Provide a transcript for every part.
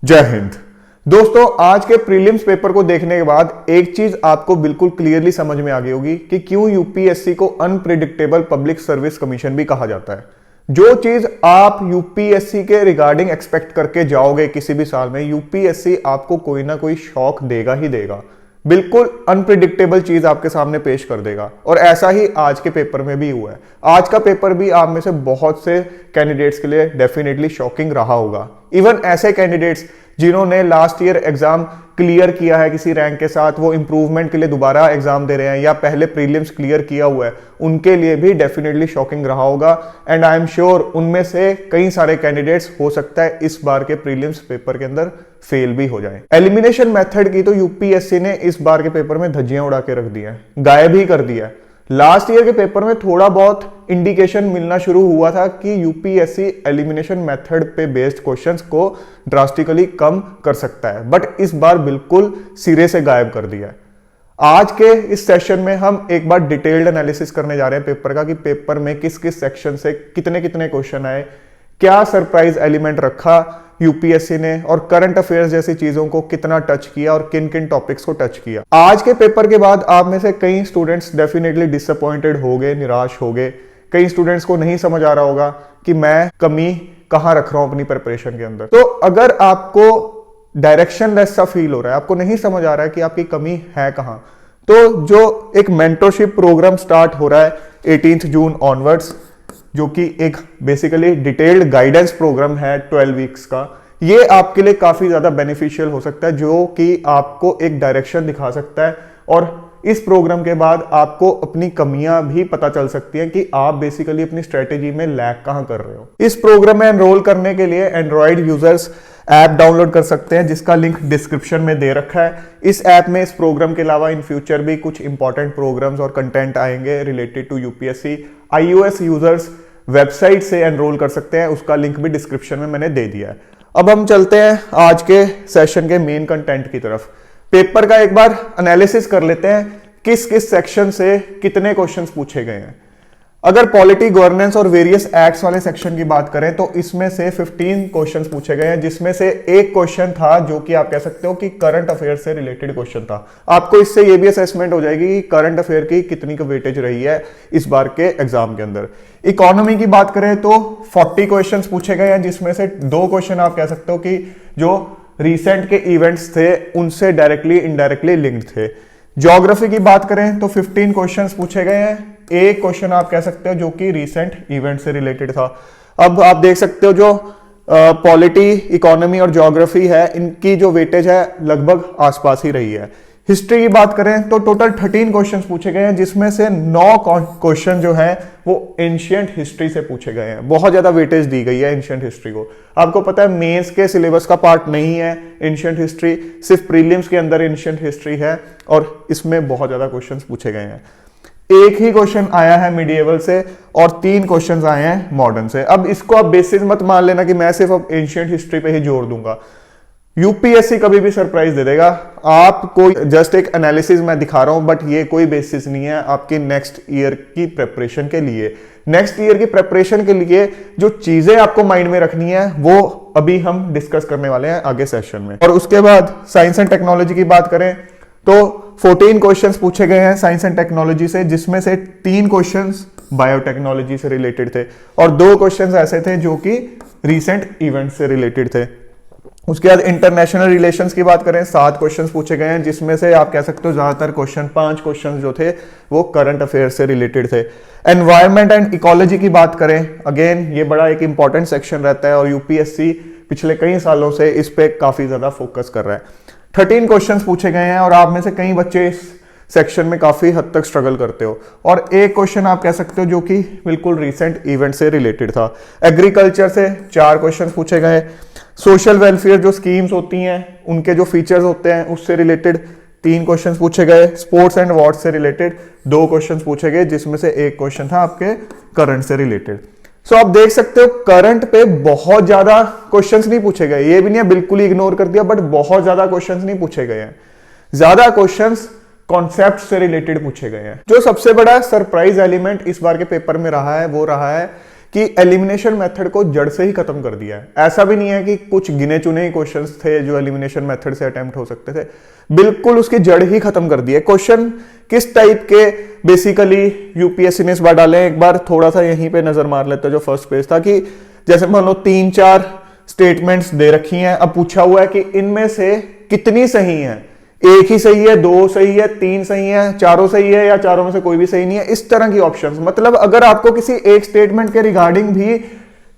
जय हिंद। दोस्तों, आज के प्रीलिम्स पेपर को देखने के बाद एक चीज आपको बिल्कुल क्लियरली समझ में आ गई होगी कि क्यों यूपीएससी को अनप्रिडिक्टेबल पब्लिक सर्विस कमीशन भी कहा जाता है। जो चीज आप यूपीएससी के रिगार्डिंग एक्सपेक्ट करके जाओगे किसी भी साल में, यूपीएससी आपको कोई ना कोई शॉक देगा ही देगा। बिल्कुल अनप्रिडिक्टेबल चीज आपके सामने पेश कर देगा और ऐसा ही आज के पेपर में भी हुआ है। आज का पेपर भी आप में से बहुत से कैंडिडेट्स के लिए डेफिनेटली शॉकिंग रहा होगा। इवन ऐसे कैंडिडेट्स जिन्होंने लास्ट ईयर एग्जाम क्लियर किया है किसी रैंक के साथ, वो इंप्रूवमेंट के लिए दोबारा एग्जाम दे रहे हैं या पहले प्रीलिम्स क्लियर किया हुआ है, उनके लिए भी डेफिनेटली शॉकिंग रहा होगा। एंड आई एम श्योर उनमें से कई सारे कैंडिडेट्स हो सकता है इस बार के प्रीलिम्स पेपर के अंदर फेल भी हो जाए। एलिमिनेशन मेथड की तो यूपीएससी ने इस बार के पेपर में धज्जियां उड़ा के रख दी है, गायब ही कर दिया है। लास्ट ईयर के पेपर में थोड़ा बहुत इंडिकेशन मिलना शुरू हुआ था कि यूपीएससी एलिमिनेशन मेथड पे बेस्ड क्वेश्चंस को ड्रास्टिकली कम कर सकता है, बट इस बार बिल्कुल सिरे से गायब कर दिया है। आज के इस सेशन में हम एक बार डिटेल्ड एनालिसिस करने जा रहे हैं पेपर का कि पेपर में किस किस सेक्शन से कितने कितने क्वेश्चन आए, क्या सरप्राइज एलिमेंट रखा यूपीएससी ने, और करंट अफेयर्स जैसी चीजों को कितना टच किया और किन किन टॉपिक्स को टच किया। आज के पेपर के बाद आप में से कई स्टूडेंट्स डेफिनेटली डिसअपॉइंटेड हो गए, निराश हो गए। कई स्टूडेंट्स को नहीं समझ आ रहा होगा कि मैं कमी कहां रख रहा हूं अपनी प्रिपरेशन के अंदर। तो अगर आपको डायरेक्शनलेस सा फील हो रहा है, आपको नहीं समझ आ रहा है कि आपकी कमी है कहां, तो जो एक मेंटरशिप प्रोग्राम स्टार्ट हो रहा है 18 जून ऑनवर्ड्स, जो कि एक बेसिकली डिटेल्ड गाइडेंस प्रोग्राम है 12 वीक्स का, ये आपके लिए काफी ज्यादा बेनिफिशियल हो सकता है, जो कि आपको एक डायरेक्शन दिखा सकता है। और इस प्रोग्राम के बाद आपको अपनी कमियां भी पता चल सकती हैं कि आप बेसिकली अपनी स्ट्रेटेजी में लैग कहां कर रहे हो। इस प्रोग्राम में एनरोल करने के लिए एंड्रॉइड यूजर्स ऐप डाउनलोड कर सकते हैं, जिसका लिंक डिस्क्रिप्शन में दे रखा है। इस ऐप में इस प्रोग्राम के अलावा इन फ्यूचर भी कुछ इंपॉर्टेंट प्रोग्राम्स और कंटेंट आएंगे related to UPSC. iOS users website से एनरोल कर सकते हैं, उसका लिंक भी डिस्क्रिप्शन में मैंने दे दिया है। अब हम चलते हैं आज के सेशन के मेन कंटेंट की तरफ। पेपर का एक बार एनालिसिस कर लेते हैं किस किस सेक्शन से कितने क्वेश्चंस पूछे गए हैं। अगर पॉलिटी, गवर्नेंस और वेरियस एक्ट्स वाले सेक्शन की बात करें तो इसमें से 15 क्वेश्चंस पूछे गए हैं, जिसमें से एक क्वेश्चन था जो कि आप कह सकते हो कि करंट अफेयर से रिलेटेड क्वेश्चन था। आपको इससे ये भी असेसमेंट हो जाएगी कि करंट अफेयर की कितनी की वेटेज रही है इस बार के एग्जाम के अंदर। इकोनॉमी की बात करें तो 40 क्वेश्चंस पूछे गए हैं, जिसमें से 2 क्वेश्चन आप कह सकते हो कि जो रिसेंट के इवेंट्स थे उनसे डायरेक्टली इनडायरेक्टली लिंक्ड थे। ज्योग्राफी की बात करें तो 15 क्वेश्चंस पूछे गए हैं, एक क्वेश्चन आप कह सकते हो जो कि रीसेंट इवेंट से रिलेटेड था। अब आप देख सकते हो जो पॉलिटी, इकोनॉमी और ज्योग्राफी है, इनकी जो वेटेज है लगभग आसपास ही रही है। हिस्ट्री की बात करें तो टोटल 13 क्वेश्चंस पूछे गए हैं, जिसमें से 9 क्वेश्चन जो हैं वो एंशिएंट हिस्ट्री से पूछे गए हैं। बहुत ज्यादा वेटेज दी गई है एंशिएंट हिस्ट्री को। आपको पता है मेंस के सिलेबस का पार्ट नहीं है एंशिएंट हिस्ट्री, सिर्फ प्रीलिम्स के अंदर एंशिएंट हिस्ट्री है और इसमें बहुत ज्यादा क्वेश्चंस पूछे गए हैं। एक ही क्वेश्चन आया है मिडिएवल से और 3 क्वेश्चंस आए हैं मॉडर्न से। अब इसको आप बेसिस मत मान लेना कि मैं सिर्फ अब एंशिएंट हिस्ट्री पे ही जोर दूंगा। यूपीएससी कभी भी सरप्राइज दे देगा आपको। जस्ट एक एनालिसिस मैं दिखा रहा हूं, बट ये कोई बेसिस नहीं है आपकी नेक्स्ट ईयर की प्रिपरेशन के लिए। नेक्स्ट ईयर की प्रिपरेशन के लिए जो चीजें आपको माइंड में रखनी है वो अभी हम डिस्कस करने वाले हैं आगे सेशन में। और उसके बाद साइंस एंड टेक्नोलॉजी की बात करें तो 14 क्वेश्चंस पूछे गए हैं साइंस एंड टेक्नोलॉजी से, जिसमें से 3 क्वेश्चंस बायोटेक्नोलॉजी से रिलेटेड थे और 2 क्वेश्चंस ऐसे थे जो कि रीसेंट इवेंट से रिलेटेड थे। उसके बाद इंटरनेशनल रिलेशंस की बात करें 7 क्वेश्चंस पूछे गए हैं, जिसमें से आप कह सकते हो ज्यादातर क्वेश्चन 5 क्वेश्चन जो थे वो करंट अफेयर से रिलेटेड थे। एनवायरमेंट एंड इकोलॉजी की बात करें, अगेन ये बड़ा एक इंपॉर्टेंट सेक्शन रहता है और यूपीएससी पिछले कई सालों से इस पे काफी ज्यादा फोकस कर रहा है। 13 क्वेश्चंस पूछे गए हैं और आप में से कई बच्चे इस सेक्शन में काफी हद तक स्ट्रगल करते हो। और एक क्वेश्चन आप कह सकते हो जो कि बिल्कुल रीसेंट इवेंट से रिलेटेड था। एग्रीकल्चर से 4 क्वेश्चन पूछे गए। सोशल वेलफेयर जो स्कीम्स होती हैं उनके जो फीचर्स होते हैं उससे रिलेटेड 3 क्वेश्चन पूछे गए। स्पोर्ट्स एंड अवार्ड्स से रिलेटेड 2 क्वेश्चन पूछे गए, जिसमें से एक क्वेश्चन था आपके करंट से रिलेटेड। सो आप देख सकते हो करंट पे बहुत ज्यादा क्वेश्चंस नहीं पूछे गए, ये भी नहीं है बिल्कुल ही इग्नोर कर दिया, बट बहुत ज्यादा क्वेश्चंस नहीं पूछे गए हैं। ज्यादा क्वेश्चंस कॉन्सेप्ट से रिलेटेड पूछे गए हैं। जो सबसे बड़ा सरप्राइज एलिमेंट इस बार के पेपर में रहा है वो रहा है कि एलिमिनेशन मेथड को जड़ से ही खत्म कर दिया है। ऐसा भी नहीं है कि कुछ गिने चुने ही क्वेश्चंस थे जो एलिमिनेशन मेथड से अटेम्प्ट हो सकते थे, बिल्कुल उसकी जड़ ही खत्म कर दी है। क्वेश्चन किस टाइप के बेसिकली यूपीएससी ने इस बार डाले, एक बार थोड़ा सा यहीं पे नजर मार लेते हैं। जो फर्स्ट पेज था कि जैसे मान लो 3-4 स्टेटमेंट्स दे रखी हैं, अब पूछा हुआ है कि इनमें से कितनी सही है, एक ही सही है, 2 सही है, 3 सही है, चारों सही है, या चारों में से कोई भी सही नहीं है, इस तरह की ऑप्शंस। मतलब अगर आपको किसी एक स्टेटमेंट के रिगार्डिंग भी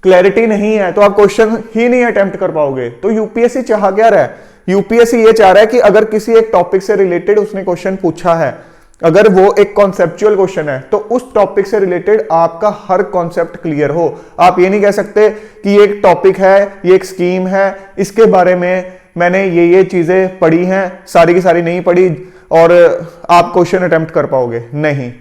क्लैरिटी नहीं है तो आप क्वेश्चन ही नहीं अटेम्प्ट कर पाओगे। तो यूपीएससी चाह क्या रहा है, यूपीएससी ये चाह रहा है कि अगर किसी एक टॉपिक से रिलेटेड उसने क्वेश्चन पूछा है, अगर वो एक कॉन्सेप्चुअल क्वेश्चन है, तो उस टॉपिक से रिलेटेड आपका हर कॉन्सेप्ट क्लियर हो। आप ये नहीं कह सकते कि ये एक टॉपिक है, ये एक स्कीम है, इसके बारे में मैंने ये चीजें पढ़ी हैं, सारी की सारी नहीं पढ़ी और आप क्वेश्चन अटेम्प्ट कर पाओगे, नहीं।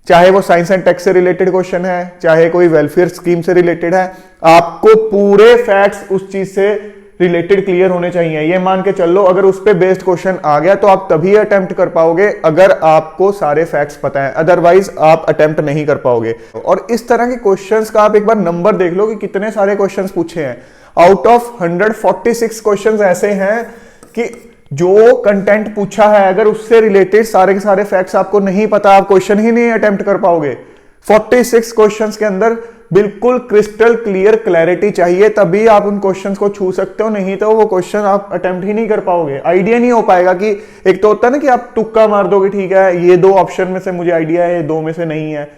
चाहे वो साइंस एंड टेक से रिलेटेड क्वेश्चन है, चाहे कोई वेलफेयर स्कीम से रिलेटेड है, आपको पूरे फैक्ट्स उस चीज से रिलेटेड क्लियर होने चाहिए। ये मान के चल लो अगर उस पे बेस्ड क्वेश्चन आ गया तो आप तभी अटेम्प्ट कर पाओगे अगर आपको सारे फैक्ट्स पता है, अदरवाइज आप अटेम्प्ट नहीं कर पाओगे। और इस तरह के क्वेश्चंस का आप एक बार नंबर देख लो कि कितने सारे क्वेश्चंस पूछे हैं। आउट ऑफ 146 क्वेश्चंस ऐसे हैं कि जो कंटेंट पूछा है अगर उससे रिलेटेड सारे के सारे फैक्ट्स आपको नहीं पता, आप क्वेश्चन ही नहीं अटेम्प्ट कर पाओगे। 46 क्वेश्चंस के अंदर बिल्कुल क्रिस्टल क्लियर क्लैरिटी चाहिए, तभी आप उन क्वेश्चंस को छू सकते हो, नहीं तो वो क्वेश्चन आप अटेम्प्ट ही नहीं कर पाओगे। आइडिया नहीं हो पाएगा कि एक तो होता है ना कि आप तुक्का मार दोगे, ठीक है ये 2 ऑप्शन में से मुझे आइडिया है, ये 2 में से नहीं है,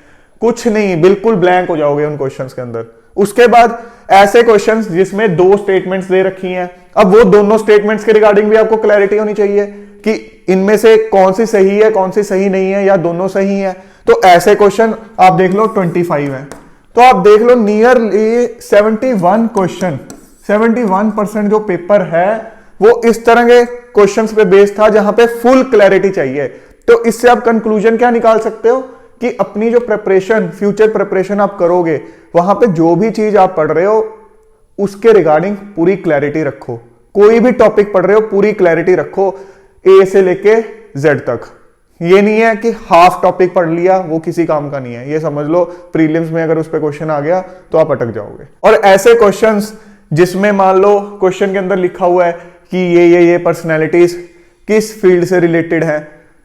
कुछ नहीं, बिल्कुल ब्लैंक हो जाओगे उन क्वेश्चंस के अंदर। उसके बाद ऐसे क्वेश्चंस जिसमें 2 स्टेटमेंट्स दे रखी हैं, अब वो दोनों स्टेटमेंट्स के रिगार्डिंग भी आपको क्लैरिटी होनी चाहिए कि इनमें से कौन सी सही है, कौन सी सही नहीं है, या दोनों सही है। तो ऐसे क्वेश्चन आप देख लो 25 है, तो आप देख लो नियरली 71 क्वेश्चन, 71% जो पेपर है वो इस तरह के क्वेश्चंस पे बेस्ड था जहां पे फुल क्लैरिटी चाहिए। तो इससे आप कंक्लूजन क्या निकाल सकते हो कि अपनी जो प्रिपरेशन, फ्यूचर प्रिपरेशन आप करोगे, वहां पे जो भी चीज आप पढ़ रहे हो उसके रिगार्डिंग पूरी क्लैरिटी रखो। कोई भी टॉपिक पढ़ रहे हो पूरी क्लैरिटी रखो, ए से लेके जेड तक। ये नहीं है कि हाफ टॉपिक पढ़ लिया वो किसी काम का नहीं है, ये समझ लो प्रीलिम्स में अगर उस पर क्वेश्चन आ गया तो आप अटक जाओगे। और ऐसे क्वेश्चंस जिसमें मान लो क्वेश्चन के अंदर लिखा हुआ है कि ये पर्सनैलिटीज किस फील्ड से रिलेटेड है,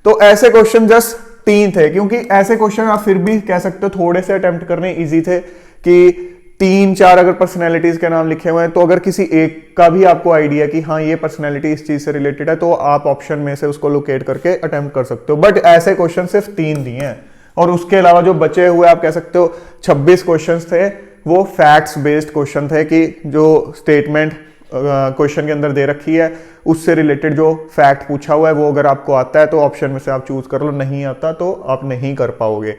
तो ऐसे क्वेश्चन जस्ट 3 थे, क्योंकि ऐसे क्वेश्चन आप फिर भी कह सकते हो थोड़े से अटेम्प्ट करने इजी थे कि 3-4 अगर पर्सनैलिटीज के नाम लिखे हुए हैं तो अगर किसी एक का भी आपको आइडिया कि हाँ ये पर्सनैलिटी इस चीज से रिलेटेड है तो आप ऑप्शन में से उसको लोकेट करके अटेम्प्ट कर सकते हो। बट ऐसे क्वेश्चन सिर्फ 3 दिए हैं, और उसके अलावा जो बचे हुए आप कह सकते हो 26 क्वेश्चंस थे, वो फैक्ट्स बेस्ड क्वेश्चन थे कि जो स्टेटमेंट क्वेश्चन के अंदर दे रखी है उससे रिलेटेड जो फैक्ट पूछा हुआ है वो अगर आपको आता है तो ऑप्शन में से आप चूज कर लो, नहीं आता तो आप नहीं कर पाओगे।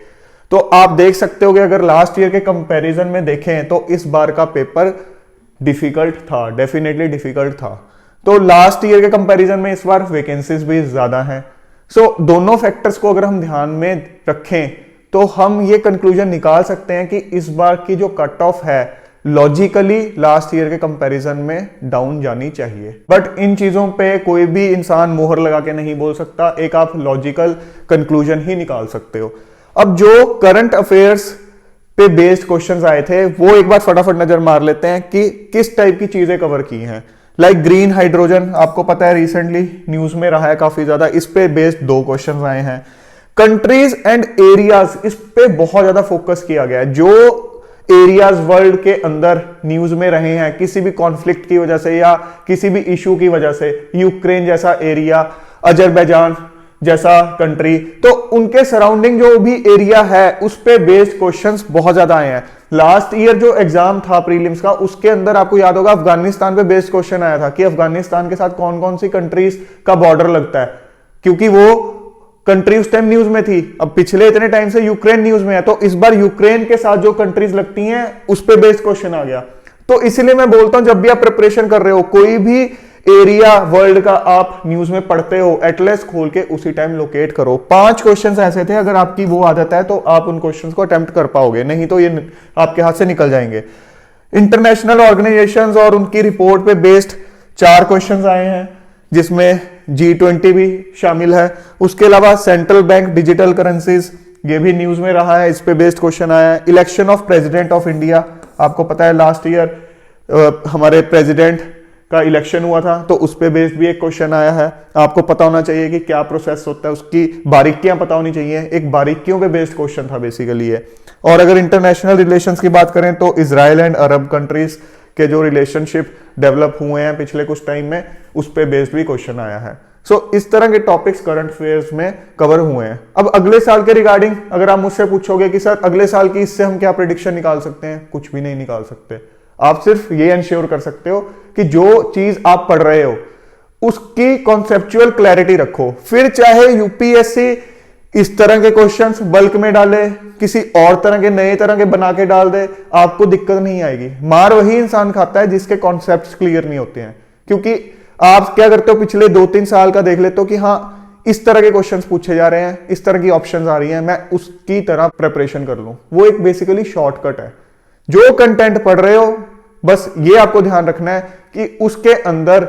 तो आप देख सकते हो कि अगर लास्ट ईयर के कंपैरिजन में देखें तो इस बार का पेपर डिफिकल्ट था, डेफिनेटली डिफिकल्ट था। तो लास्ट ईयर के कंपैरिजन में इस बार वैकेंसीज भी ज्यादा हैं। सो दोनों फैक्टर्स को अगर हम ध्यान में रखें तो हम ये कंक्लूजन निकाल सकते हैं कि इस बार की जो कट ऑफ है लॉजिकली लास्ट ईयर के कंपैरिजन में डाउन जानी चाहिए। बट इन चीजों पे कोई भी इंसान मोहर लगा के नहीं बोल सकता, एक आप लॉजिकल कंक्लूजन ही निकाल सकते हो। अब जो करंट अफेयर्स पे बेस्ड क्वेश्चंस आए थे वो एक बार फटाफट नजर मार लेते हैं कि किस टाइप की चीजें कवर की हैं। लाइक ग्रीन हाइड्रोजन, आपको पता है रिसेंटली न्यूज में रहा है काफी ज्यादा, इस पे बेस्ड 2 क्वेश्चंस आए हैं। कंट्रीज एंड एरियाज, इस पे बहुत ज्यादा फोकस किया गया है। जो एरियाज वर्ल्ड के अंदर न्यूज में रहे हैं किसी भी कॉन्फ्लिक्ट की वजह से या किसी भी इशू की वजह से, यूक्रेन जैसा एरिया, अजरबैजान जैसा कंट्री, तो उनके सराउंडिंग जो भी एरिया है उस पे बेस्ड क्वेश्चंस बहुत ज्यादा आए हैं। लास्ट ईयर जो एग्जाम था प्रीलिम्स का उसके अंदर आपको याद होगा अफगानिस्तान पे बेस्ड क्वेश्चन आया था कि अफगानिस्तान के साथ कौन कौन सी कंट्रीज का बॉर्डर लगता है, क्योंकि वो कंट्री उस टाइम न्यूज में थी। अब पिछले इतने टाइम से यूक्रेन न्यूज में है, तो इस बार यूक्रेन के साथ जो कंट्रीज लगती हैं उस पे बेस्ड क्वेश्चन आ गया। तो इसलिए मैं बोलता हूं जब भी आप प्रिपरेशन कर रहे हो कोई भी एरिया वर्ल्ड का आप न्यूज में पढ़ते हो एटलस खोल के उसी टाइम लोकेट करो। 5 क्वेश्चंस ऐसे थे, अगर आपकी वो आदत है तो आप उन क्वेश्चंस को अटेम्प्ट कर पाओगे, नहीं तो ये आपके हाथ से निकल जाएंगे। इंटरनेशनल ऑर्गेनाइजेशंस और उनकी रिपोर्ट पे बेस्ड 4 क्वेश्चंस आए हैं जिसमें G20 भी शामिल है। उसके अलावा सेंट्रल बैंक डिजिटल करेंसीज, ये भी न्यूज में रहा है, इस पे बेस्ड क्वेश्चन आया है। Election of president of India, आपको पता है लास्ट ईयर हमारे प्रेसिडेंट का इलेक्शन हुआ था, तो उस पे बेस्ड भी एक क्वेश्चन आया है। आपको पता होना चाहिए कि क्या प्रोसेस होता है, उसकी बारीकियां पता होनी चाहिए। एक बारीकियों पे बेस्ड क्वेश्चन था बेसिकली ये। और अगर इंटरनेशनल रिलेशंस की बात करें तो इजराइल एंड अरब कंट्रीज के जो रिलेशनशिप डेवलप हुए हैं पिछले कुछ टाइम में, उस पे बेस्ड भी क्वेश्चन आया है। सो इस तरह के टॉपिक्स करंट अफेयर्स में कवर हुए हैं। अब अगले साल के रिगार्डिंग अगर आप मुझसे पूछोगे कि सर अगले साल की इससे हम क्या प्रेडिक्शन निकाल सकते हैं, कुछ भी नहीं निकाल सकते। आप सिर्फ ये इंश्योर कर सकते हो कि जो चीज आप पढ़ रहे हो उसकी कॉन्सेप्चुअल क्लैरिटी रखो। फिर चाहे यूपीएससी इस तरह के क्वेश्चंस बल्क में डाले, किसी और तरह के नए तरह के बना के डाल दे, आपको दिक्कत नहीं आएगी। मार वही इंसान खाता है जिसके कॉन्सेप्ट्स क्लियर नहीं होते हैं। क्योंकि आप क्या करते हो, पिछले 2-3 साल का देख लेते हो कि हाँ इस तरह के क्वेश्चंस पूछे जा रहे हैं, इस तरह की ऑप्शंस आ रही हैं, मैं उसकी तरह प्रिपरेशन कर लूं। वो एक बेसिकली शॉर्टकट है। जो कंटेंट पढ़ रहे हो बस ये आपको ध्यान रखना है कि उसके अंदर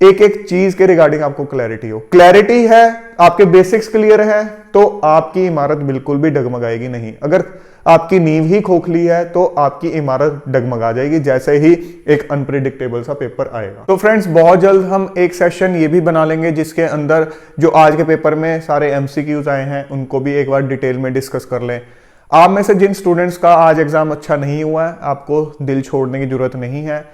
एक एक चीज के रिगार्डिंग आपको क्लैरिटी हो। क्लैरिटी है, आपके बेसिक्स क्लियर है, तो आपकी इमारत बिल्कुल भी डगमगाएगी नहीं। अगर आपकी नींव ही खोखली है तो आपकी इमारत डगमगा जाएगी जैसे ही एक अनप्रिडिक्टेबल सा पेपर आएगा। तो फ्रेंड्स, बहुत जल्द हम एक सेशन ये भी बना लेंगे जिसके अंदर जो आज के पेपर में सारे एमसीक्यूज आए हैं उनको भी एक बार डिटेल में डिस्कस कर लें। आप में से जिन स्टूडेंट्स का आज एग्जाम अच्छा नहीं हुआ है, आपको दिल छोड़ने की जरूरत नहीं है।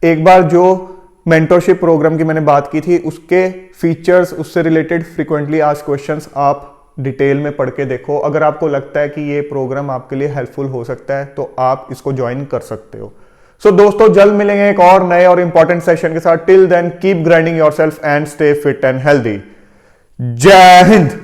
एक बार जो मेंटरशिप प्रोग्राम की मैंने बात की थी उसके फीचर्स, उससे रिलेटेड फ्रीक्वेंटली आस्क्ड क्वेश्चंस आप डिटेल में पढ़ के देखो। अगर आपको लगता है कि ये प्रोग्राम आपके लिए हेल्पफुल हो सकता है तो आप इसको ज्वाइन कर सकते हो। सो दोस्तों, जल्द मिलेंगे एक और नए और इंपॉर्टेंट सेशन के साथ। Till then keep grinding yourself and stay fit and healthy. Jai Hind.